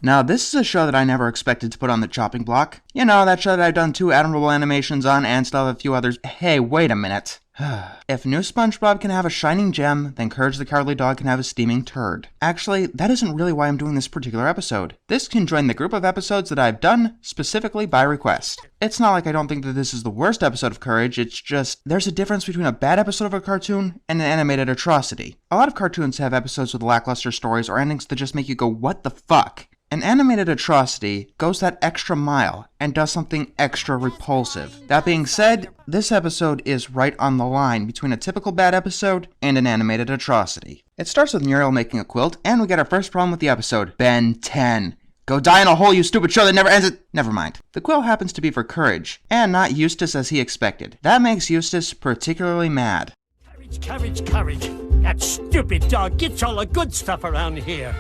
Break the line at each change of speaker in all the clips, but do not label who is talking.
Now, this is a show that I never expected to put on the chopping block. You know, that show that I've done 2 admirable animations on and still have a few others. Hey, wait a minute. If new SpongeBob can have a shining gem, then Courage the Cowardly Dog can have a steaming turd. Actually, that isn't really why I'm doing this particular episode. This can join the group of episodes that I've done specifically by request. It's not like I don't think that this is the worst episode of Courage, it's just there's a difference between a bad episode of a cartoon and an animated atrocity. A lot of cartoons have episodes with lackluster stories or endings that just make you go, what the fuck? An animated atrocity goes that extra mile and does something extra repulsive. That being said, this episode is right on the line between a typical bad episode and an animated atrocity. It starts with Muriel making a quilt, and we get our first problem with the episode. Ben 10. Go die in a hole, you stupid show that never ends it! Never mind. The quilt happens to be for Courage, and not Eustace as he expected. That makes Eustace particularly mad.
Courage, courage, courage. That stupid dog gets all the good stuff around here.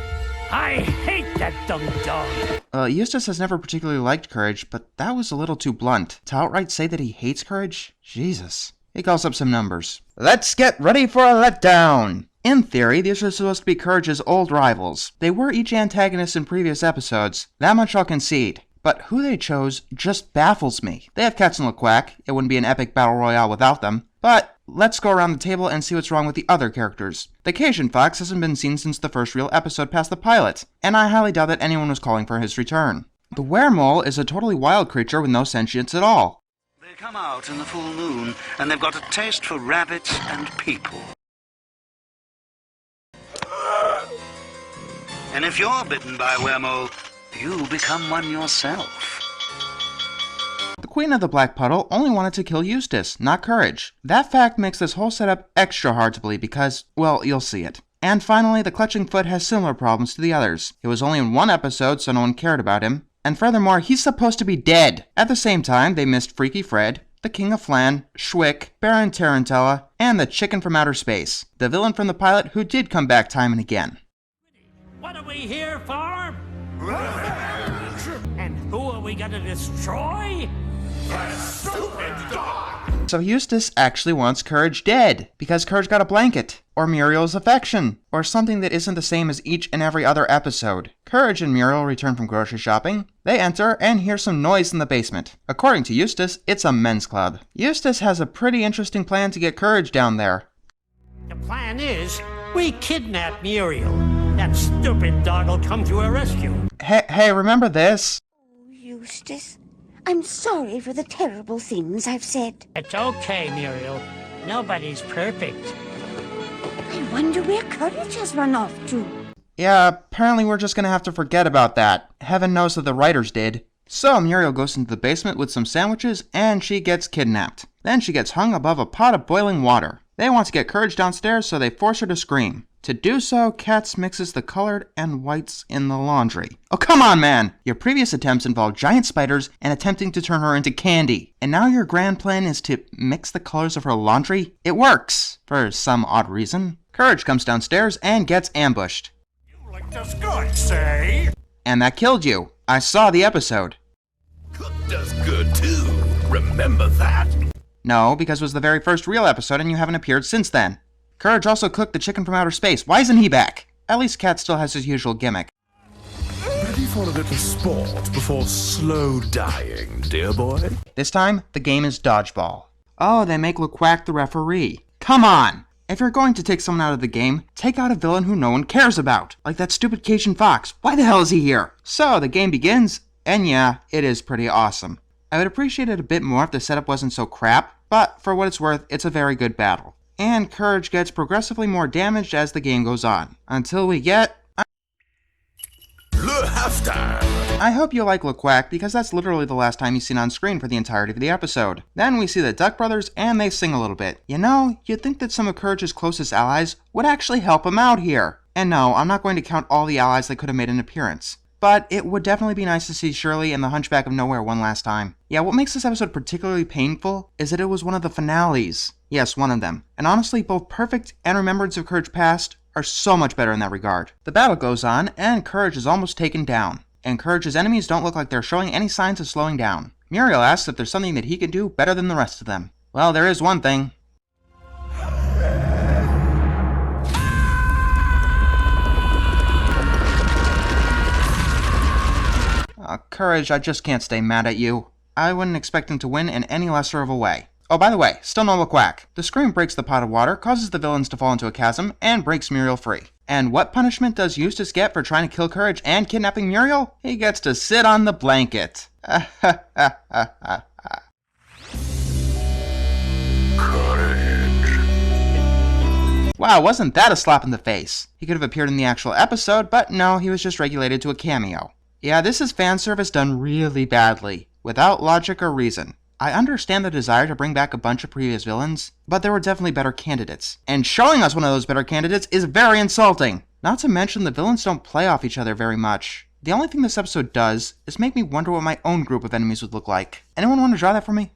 I hate that dumb dog.
Eustace has never particularly liked Courage, but that was a little too blunt. To outright say that he hates Courage? Jesus. He calls up some numbers. Let's get ready for a letdown! In theory, these are supposed to be Courage's old rivals. They were each antagonists in previous episodes, that much I'll concede. But who they chose just baffles me. They have Cats and LeQuack, it wouldn't be an epic battle royale without them. But let's go around the table and see what's wrong with the other characters. The Cajun Fox hasn't been seen since the first real episode past the pilot, and I highly doubt that anyone was calling for his return. The Weremole is a totally wild creature with no sentience at all.
They come out in the full moon, and they've got a taste for rabbits and people. And if you're bitten by a weremole, you become one yourself.
The Queen of the Black Puddle only wanted to kill Eustace, not Courage. That fact makes this whole setup extra hard to believe because, well, you'll see it. And finally, the Clutching Foot has similar problems to the others. He was only in 1 episode, so no one cared about him. And furthermore, he's supposed to be dead. At the same time, they missed Freaky Fred, the King of Flan, Schwick, Baron Tarantella, and the Chicken from Outer Space, the villain from the pilot who did come back time and again.
What are we here for? And who are we gonna destroy? The stupid dog!
So Eustace actually wants Courage dead, because Courage got a blanket, or Muriel's affection, or something that isn't the same as each and every other episode. Courage and Muriel return from grocery shopping. They enter and hear some noise in the basement. According to Eustace, it's a men's club. Eustace has a pretty interesting plan to get Courage down there.
The plan is, we kidnap Muriel. That stupid dog will come to her rescue.
Hey, remember this?
Oh, Eustace, I'm sorry for the terrible things I've said.
It's okay, Muriel. Nobody's perfect.
I wonder where Courage has run off to.
Yeah, apparently we're just gonna have to forget about that. Heaven knows that the writers did. So Muriel goes into the basement with some sandwiches and she gets kidnapped. Then she gets hung above a pot of boiling water. They want to get Courage downstairs, so they force her to scream. To do so, Cats mixes the colored and whites in the laundry. Oh, come on, man! Your previous attempts involved giant spiders and attempting to turn her into candy. And now your grand plan is to mix the colors of her laundry? It works! For some odd reason. Courage comes downstairs and gets ambushed.
You licked us good, say?
And that killed you. I saw the episode.
Cooked us good, too. Remember that?
No, because it was the very first real episode and you haven't appeared since then. Courage also cooked the Chicken from Outer Space. Why isn't he back? At least Cat still has his usual gimmick.
Ready for a little sport before slow dying, dear boy?
This time, the game is dodgeball. Oh, they make LeQuack the referee. Come on! If you're going to take someone out of the game, take out a villain who no one cares about. Like that stupid Cajun Fox. Why the hell is he here? So, the game begins, and yeah, it is pretty awesome. I would appreciate it a bit more if the setup wasn't so crap, but for what it's worth, it's a very good battle. And Courage gets progressively more damaged as the game goes on, until we get...
Le halftime!
I hope you like LeQuack, because that's literally the last time he's seen on screen for the entirety of the episode. Then we see the Duck Brothers, and they sing a little bit. You know, you'd think that some of Courage's closest allies would actually help him out here. And no, I'm not going to count all the allies that could have made an appearance. But it would definitely be nice to see Shirley and the Hunchback of Nowhere one last time. Yeah, what makes this episode particularly painful is that it was one of the finales. Yes, one of them. And honestly, both Perfect and Remembrance of Courage Past are so much better in that regard. The battle goes on, and Courage is almost taken down. And Courage's enemies don't look like they're showing any signs of slowing down. Muriel asks if there's something that he can do better than the rest of them. Well, there is one thing. Courage, I just can't stay mad at you. I wouldn't expect him to win in any lesser of a way. Oh, by the way, still no look whack. The scream breaks the pot of water, causes the villains to fall into a chasm, and breaks Muriel free. And what punishment does Eustace get for trying to kill Courage and kidnapping Muriel? He gets to sit on the blanket. Wow, wasn't that a slap in the face? He could have appeared in the actual episode, but no, he was just regulated to a cameo. Yeah, this is fan service done really badly, without logic or reason. I understand the desire to bring back a bunch of previous villains, but there were definitely better candidates. And showing us one of those better candidates is very insulting! Not to mention the villains don't play off each other very much. The only thing this episode does is make me wonder what my own group of enemies would look like. Anyone want to draw that for me?